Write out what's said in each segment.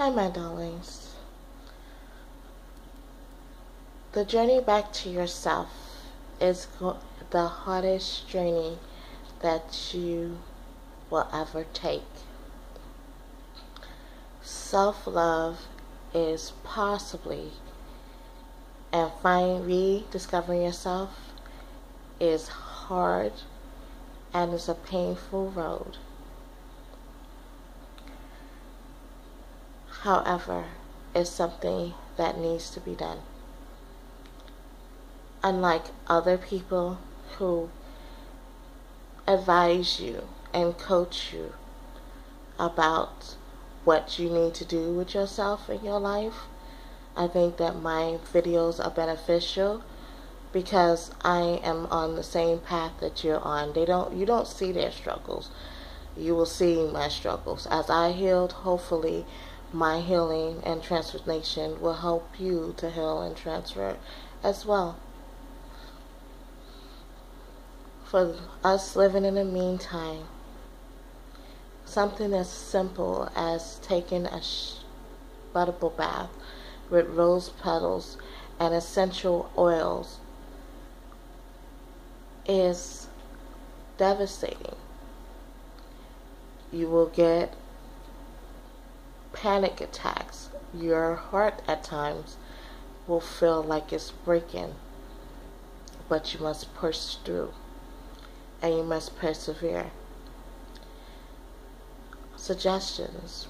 Hi, my darlings. The journey back to yourself is the hardest journey that you will ever take. Self-love is possibly, and rediscovering yourself is hard and is a painful road. However, it's something that needs to be done. Unlike other people who advise you and coach you about what you need to do with yourself in your life, I think that my videos are beneficial because I am on the same path that you're on. You don't see their struggles. You will see my struggles. As I healed, hopefully my healing and transformation will help you to heal and transfer as well. For us living in the meantime, something as simple as taking a bubble bath with rose petals and essential oils is devastating. You will get panic attacks. Your heart at times will feel like it's breaking, but you must push through and you must persevere. Suggestions: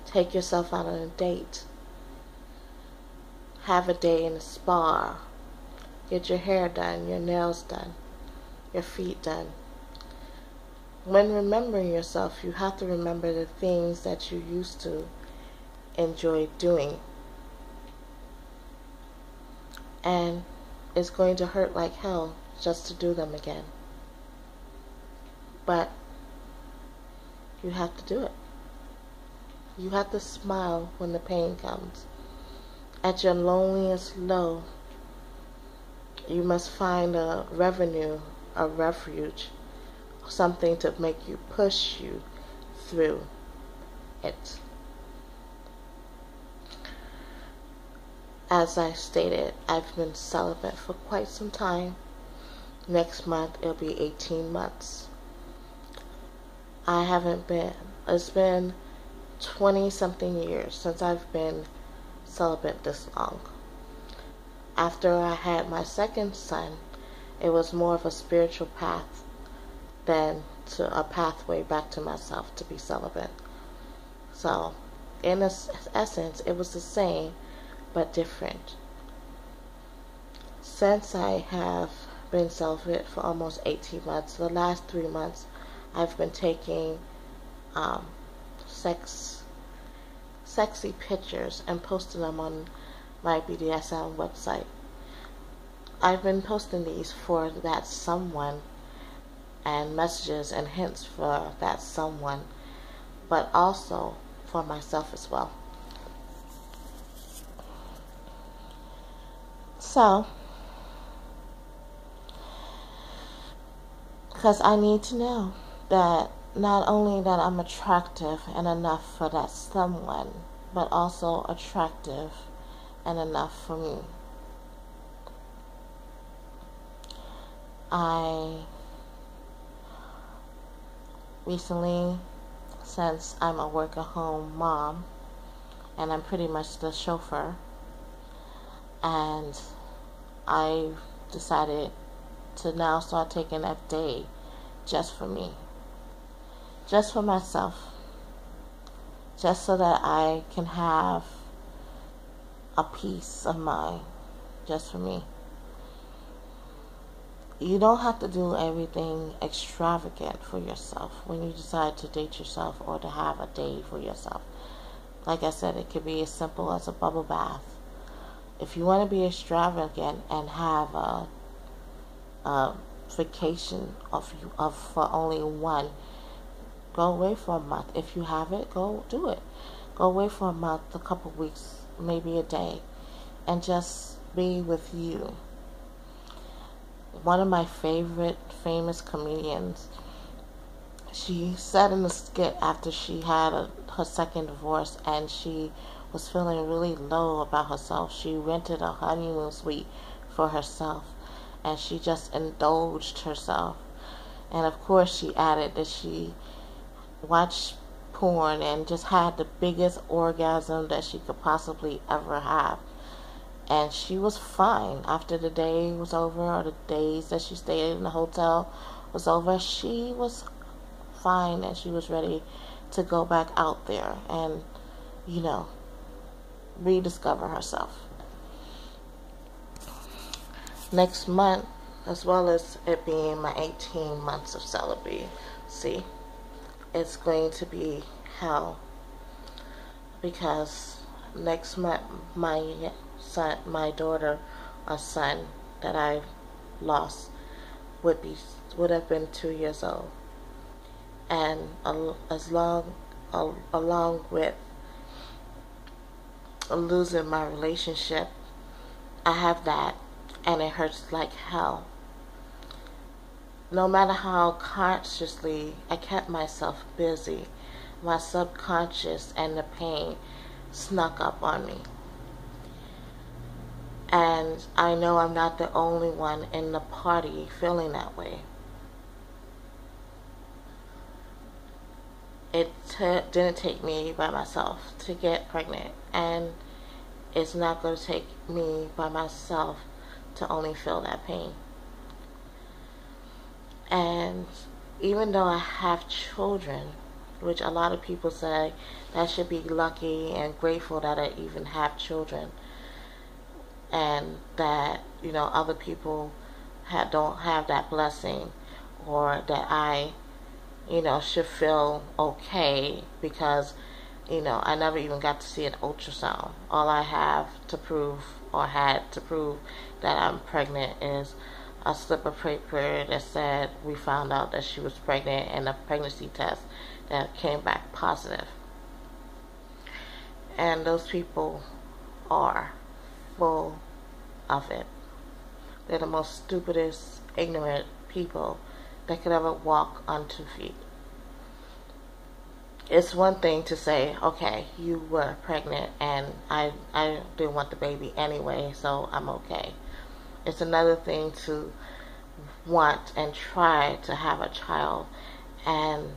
take yourself out on a date, have a day in a spa, get your hair done, your nails done, your feet done. When remembering yourself, you have to remember the things that you used to enjoy doing. And it's going to hurt like hell just to do them again. But you have to do it. You have to smile when the pain comes. At your loneliest low, you must find a refuge, something to make you push you through it. As I stated, I've been celibate for quite some time. Next month it'll be 18 months. It's been 20 something years since I've been celibate this long. After I had my second son, it was more of a spiritual path than to a pathway back to myself to be celibate. So, in essence, it was the same, but different. Since I have been celibate for almost 18 months, the last 3 months, I've been taking sexy pictures and posting them on my BDSM website. I've been posting these for that someone and messages and hints for that someone, but also for myself as well. So, because I need to know that not only that I'm attractive and enough for that someone, but also attractive and enough for me. I recently, since I'm a work-at-home mom and I'm pretty much the chauffeur, and I decided to now start taking a day just for me, just for myself, just so that I can have a peace of mind, just for me. You don't have to do everything extravagant for yourself when you decide to date yourself or to have a day for yourself. Like I said, it could be as simple as a bubble bath. If you want to be extravagant and have a vacation for only one, go away for a month. If you have it, go do it. Go away for a month, a couple weeks, maybe a day, and just be with you. One of my favorite famous comedians, She said in the skit after she had her second divorce and she was feeling really low about herself, she rented a honeymoon suite for herself and she just indulged herself. And of course she added that she watched porn and just had the biggest orgasm that she could possibly ever have. And she was fine after the day was over, or the days that she stayed in the hotel was over. She was fine and she was ready to go back out there and, rediscover herself. Next month, as well as it being my 18 months of celibacy, it's going to be hell, because next month my daughter or son that I lost would have been 2 years old, and along with losing my relationship, I have that, and it hurts like hell. No matter how consciously I kept myself busy, my subconscious and the pain snuck up on me. And I know I'm not the only one in the party feeling that way. It didn't take me by myself to get pregnant, and it's not going to take me by myself to only feel that pain. And even though I have children, which a lot of people say that I should be lucky and grateful that I even have children, and that other people don't have that blessing, or that I should feel okay because I never even got to see an ultrasound. All I have to prove, or had to prove, that I'm pregnant is a slip of paper that said we found out that she was pregnant, and a pregnancy test that came back positive. And those people are full of it. They're the most stupidest, ignorant people that could ever walk on 2 feet. It's one thing to say, okay, you were pregnant and I didn't want the baby anyway, so I'm okay. It's another thing to want and try to have a child and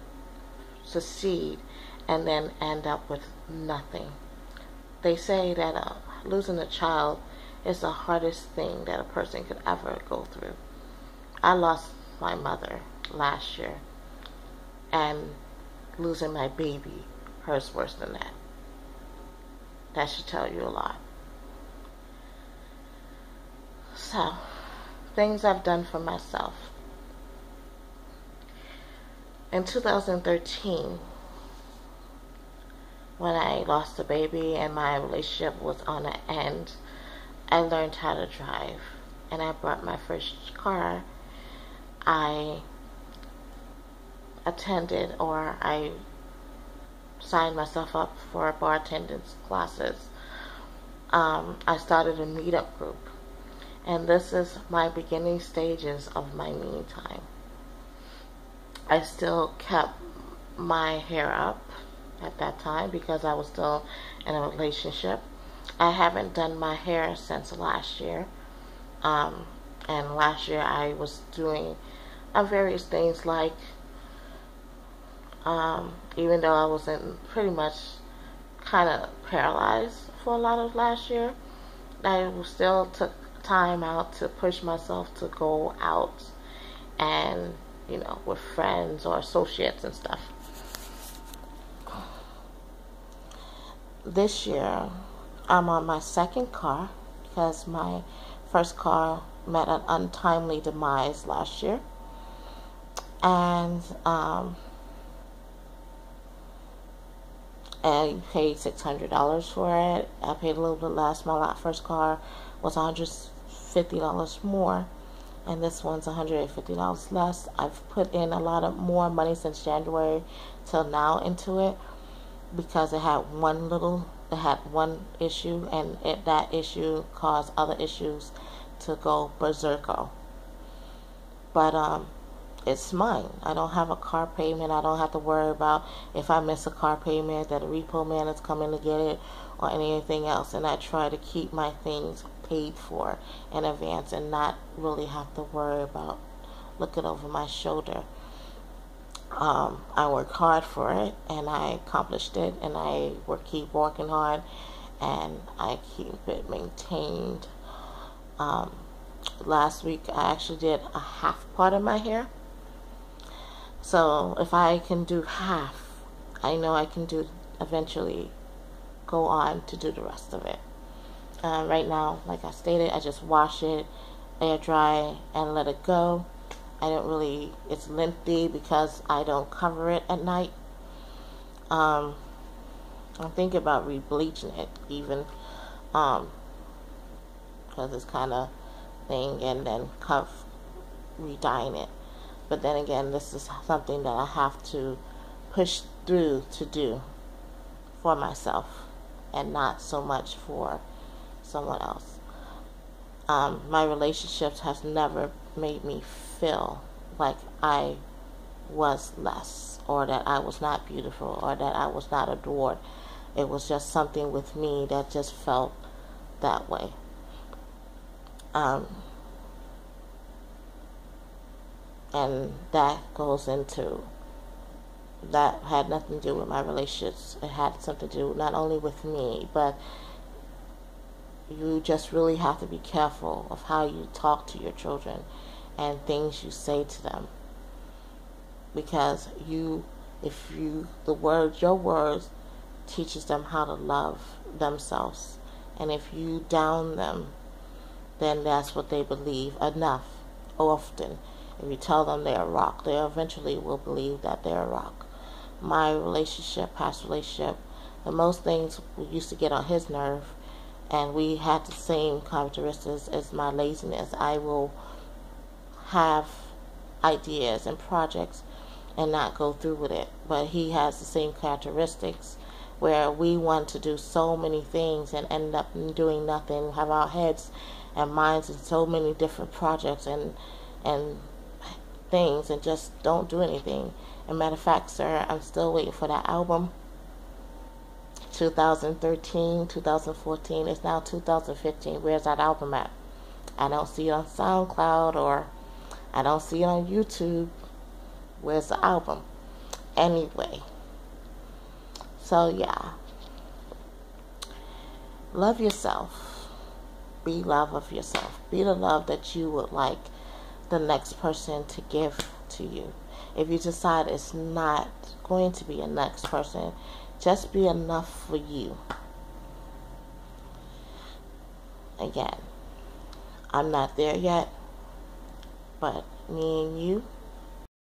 succeed and then end up with nothing. They say that losing a child is the hardest thing that a person could ever go through. I lost my mother last year, and losing my baby hurts worse than that. That should tell you a lot. So, things I've done for myself. In 2013, when I lost the baby and my relationship was on the end, I learned how to drive, and I bought my first car. I signed myself up for bartending classes. I started a meetup group, and this is my beginning stages of my me time. I still kept my hair up at that time because I was still in a relationship. I haven't done my hair since last year, and last year I was doing various things, like even though I was pretty much kind of paralyzed for a lot of last year, I still took time out to push myself to go out and with friends or associates and stuff. This year I'm on my second car because my first car met an untimely demise last year, and I paid $600 for it. I paid a little bit less. My first car was $150 more, and this one's $150 less. I've put in a lot of more money since January till now into it because it had one issue, and that issue caused other issues to go berserko. But it's mine. I don't have a car payment. I don't have to worry about if I miss a car payment that a repo man is coming to get it or anything else. And I try to keep my things paid for in advance and not really have to worry about looking over my shoulder. I work hard for it, and I accomplished it, and I keep working hard, and I keep it maintained. Last week I actually did a half part of my hair. So if I can do half, I know I can eventually go on to do the rest of it. Right now, like I stated, I just wash it, air dry, and let it go. It's lengthy because I don't cover it at night. I'm thinking about re-bleaching it even, because it's kind of thing, and then re-dyeing it. But then again, this is something that I have to push through to do for myself and not so much for someone else. My relationships has never made me feel like I was less, or that I was not beautiful, or that I was not adored. It was just something with me that just felt that way. And that had nothing to do with my relationships. It had something to do not only with me, but you just really have to be careful of how you talk to your children and things you say to them, because your words teaches them how to love themselves, and if you down them, then that's what they believe often. If you tell them they're a rock, they eventually will believe that they're a rock. My past relationship, the most things we used to get on his nerve, and we had the same characteristics as my laziness. I will have ideas and projects and not go through with it, but he has the same characteristics, where we want to do so many things and end up doing nothing, have our heads and minds in so many different projects and things, and just don't do anything. As a matter of fact, sir, I'm still waiting for that album. 2013, 2014, it's now 2015. Where's that album at? I don't see it on SoundCloud, or I don't see it on YouTube. Where's the album? Anyway, so yeah, love yourself. Be love of yourself. Be the love that you would like the next person to give to you. If you decide it's not going to be a next person, just be enough for you. Again, I'm not there yet, but me and you